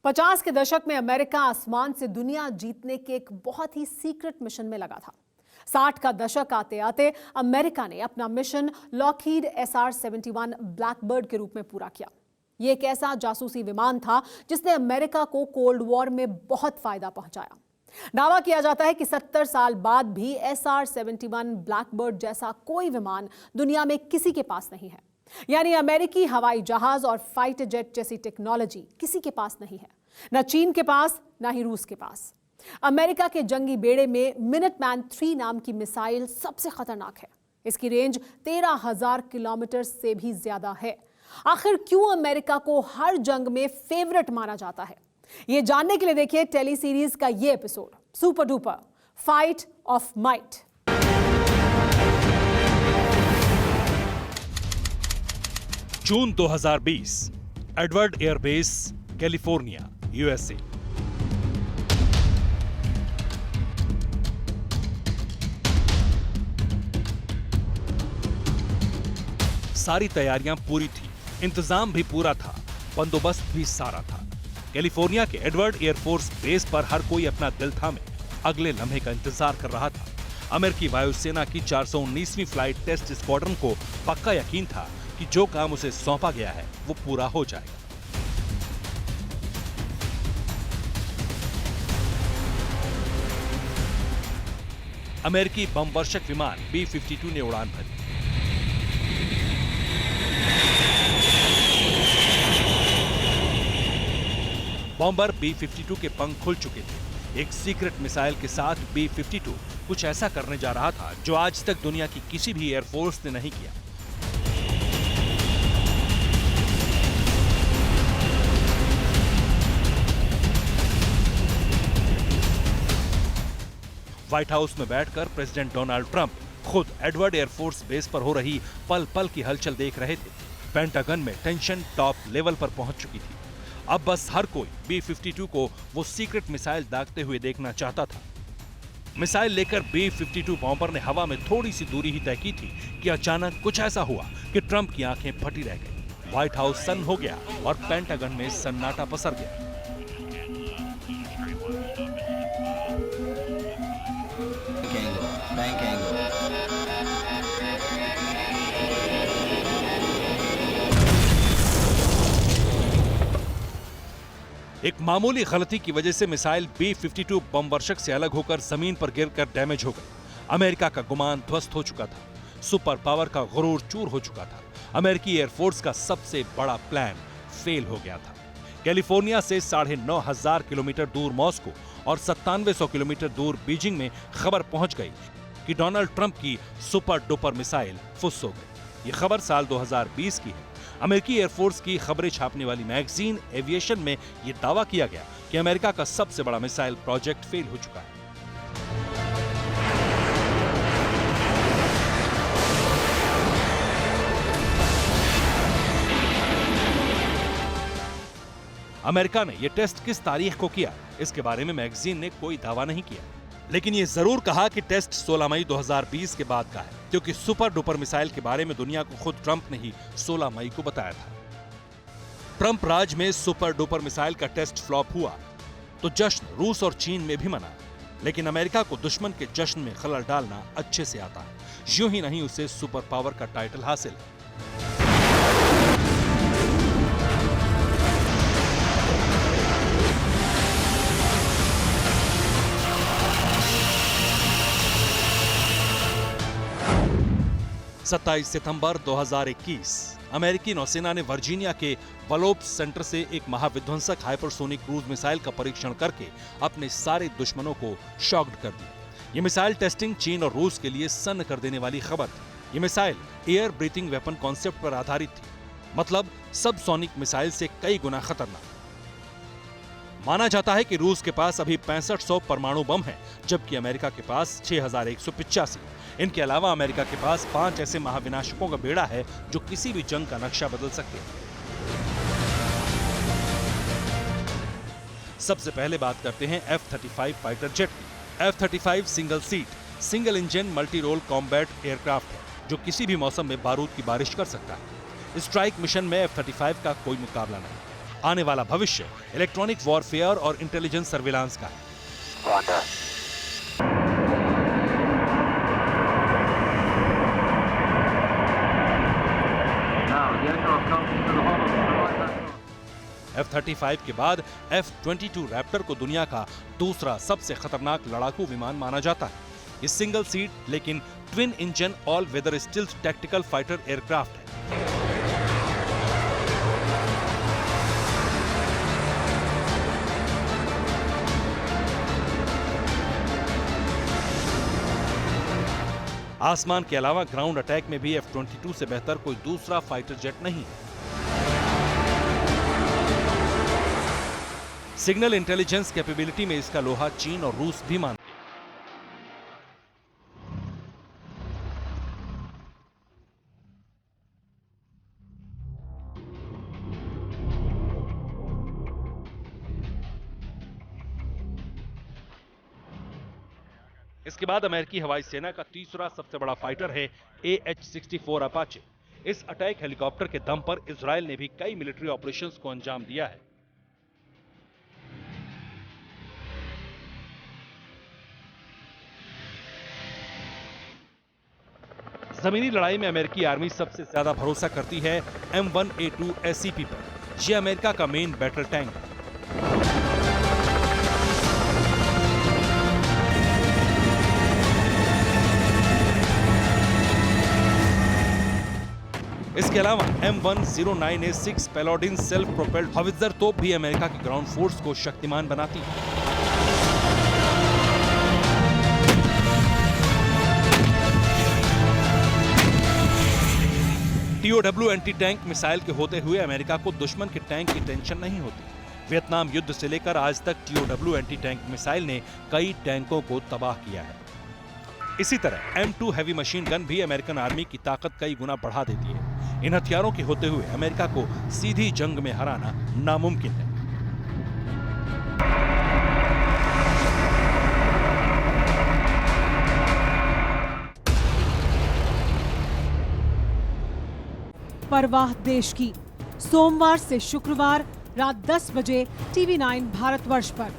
50 के दशक में अमेरिका आसमान से दुनिया जीतने के एक बहुत ही सीक्रेट मिशन में लगा था। 60 का दशक आते आते अमेरिका ने अपना मिशन लॉकहीड SR-71 ब्लैकबर्ड के रूप में पूरा किया। यह एक ऐसा जासूसी विमान था जिसने अमेरिका को कोल्ड वॉर में बहुत फायदा पहुंचाया। दावा किया जाता है कि 70 साल बाद भी SR-71 ब्लैकबर्ड जैसा कोई विमान दुनिया में किसी के पास नहीं है। यानी अमेरिकी हवाई जहाज और फाइटर जेट जैसी टेक्नोलॉजी किसी के पास नहीं है, न चीन के पास, न ही रूस के पास। अमेरिका के जंगी बेड़े में मिनटमैन 3 नाम की मिसाइल सबसे खतरनाक है। इसकी रेंज 13,000 किलोमीटर से भी ज्यादा है। आखिर क्यों अमेरिका को हर जंग में फेवरेट माना जाता है, यह जानने के लिए देखिए टेली सीरीज का यह episode super duper fight of might. June 2020, Edward airbase, California, USA. सारी तैयारियां पूरी थी, इंतजाम भी पूरा था, बंदोबस्त भी सारा था। कैलिफोर्निया के एडवर्ड एयरफोर्स बेस पर हर कोई अपना दिल थामे अगले लम्हे का इंतजार कर रहा था। अमेरिकी वायुसेना की 419वीं फ्लाइट टेस्ट स्क्वाड्रन को पक्का यकीन था कि जो काम उसे सौंपा गया है वो पूरा हो जाएगा। अमेरिकी बम वर्षक विमान B-52 ने उड़ान भरी। बॉम्बर B-52 के पंख खुल चुके थे। एक सीक्रेट मिसाइल के साथ B-52 कुछ ऐसा करने जा रहा था जो आज तक दुनिया की किसी भी एयरफोर्स ने नहीं किया। व्हाइट हाउस में बैठकर प्रेसिडेंट डोनाल्ड ट्रंप खुद एडवर्ड एयरफोर्स बेस पर हो रही पल पल की हलचल देख रहे थे। पेंटागन में टेंशन टॉप लेवल पर पहुंच चुकी थी। अब बस हर कोई B-52 को वो सीक्रेट मिसाइल दागते हुए देखना चाहता था। मिसाइल लेकर B-52 बॉम्बर ने हवा में थोड़ी सी दूरी ही तय की थी कि अचानक कुछ ऐसा हुआ कि ट्रंप की आंखें फटी रह गई। व्हाइट हाउस सन्न हो गया और पेंटागन में सन्नाटा पसर गया। एक मामूली गलती की वजह से मिसाइल B-52 बम वर्षक से अलग होकर जमीन पर गिरकर डैमेज हो गई। अमेरिका का गुमान ध्वस्त हो चुका था। सुपर पावर का गुरूर चूर हो चुका था। अमेरिकी एयरफोर्स का सबसे बड़ा प्लान फेल हो गया था। कैलिफोर्निया से 9,500 किलोमीटर दूर मॉस्को और 9700 किलोमीटर दूर बीजिंग में खबर पहुंच गई कि डोनाल्ड ट्रंप की सुपर डुपर मिसाइल फुस हो गई। यह खबर साल 2020 की है। अमेरिकी एयरफोर्स की खबरें छापने वाली मैगजीन एविएशन में यह दावा किया गया कि अमेरिका का सबसे बड़ा मिसाइल प्रोजेक्ट फेल हो चुका है। अमेरिका ने यह टेस्ट किस तारीख को किया, इसके बारे में मैगजीन ने कोई दावा नहीं किया, लेकिन यह जरूर कहा कि टेस्ट 16 मई 2020 के बाद का है, क्योंकि सुपर डुपर मिसाइल के बारे में दुनिया को खुद ट्रंप ने ही 16 मई को बताया था। ट्रंप राज में सुपर डुपर मिसाइल का टेस्ट फ्लॉप हुआ तो जश्न रूस और चीन में भी मना, लेकिन अमेरिका को दुश्मन के जश्न में खलल डालना अच्छे से आता है। यूं ही नहीं उसे सुपर पावर का टाइटल हासिल है। सत्ताईस सितंबर 2021 अमेरिकी नौसेना ने वर्जीनिया के वलोप्स सेंटर से एक महाविध्वंसक हाइपरसोनिक क्रूज मिसाइल का परीक्षण करके अपने सारे दुश्मनों को शॉक्ड कर दिया। यह मिसाइल टेस्टिंग चीन और रूस के लिए सन्न कर देने वाली खबर थी। यह missile air breathing weapon concept पर आधारित थी, मतलब सब सोनिक मिसाइल से कई गुना खतरनाक। माना जाता है कि रूस के पास अभी 6500 परमाणु बम हैं, जबकि अमेरिका के पास 6185। इनके अलावा अमेरिका के पास 5 ऐसे महाविनाशकों का बेड़ा है जो किसी भी जंग का नक्शा बदल सकते हैं। सबसे पहले बात करते हैं F-35 फाइटर जेट की। F-35 single seat, single engine multi role combat aircraft है जो किसी भी मौसम में बारूद की बारिश कर सकता है। स्ट्राइक मिशन में F-35 का कोई मुकाबला नहीं। आने वाला भविष्य इलेक्ट्रॉनिक वॉरफेयर और इंटेलिजेंस सर्विलांस का है। F-35 के बाद F-22 रैप्टर को दुनिया का दूसरा सबसे खतरनाक लड़ाकू विमान माना जाता है। ये सिंगल सीट लेकिन twin engine all weather stealth tactical fighter aircraft है। आसमान के अलावा ग्राउंड अटैक में भी F-22 से बेहतर कोई दूसरा फाइटर जेट नहीं है। सिग्नल इंटेलिजेंस कैपेबिलिटी में इसका लोहा चीन और रूस भी मानते हैं। इसके बाद अमेरिकी हवाई सेना का तीसरा सबसे बड़ा फाइटर है AH-64 अपाचे। इस अटैक हेलीकॉप्टर के दम पर इजराइल ने भी कई मिलिट्री ऑपरेशंस को अंजाम दिया है। जमीनी लड़ाई में अमेरिकी आर्मी सबसे ज्यादा भरोसा करती है M1A2 SCP पर। यह अमेरिका का मेन बैटल टैंक है। इसके अलावा M109A6 पैलाडिन सेल्फ प्रोपेल्ड हवित्जर तोप भी अमेरिका की ग्राउंड फोर्स को शक्तिमान बनाती है। TOW एंटी टैंक मिसाइल के होते हुए अमेरिका को दुश्मन के टैंक की टेंशन नहीं होती। वियतनाम युद्ध से लेकर आज तक TOW एंटी टैंक मिसाइल ने कई टैंकों को तबाह किया है। इसी तरह M2 हैवी मशीन गन भी अमेरिकन आर्मी की ताकत कई गुना बढ़ा देती है। इन हथियारों के होते हुए अमेरिका को सीधी जंग में हराना नामुमकिन है। परवाह देश की, सोमवार से शुक्रवार रात 10 बजे TV9 भारतवर्ष पर।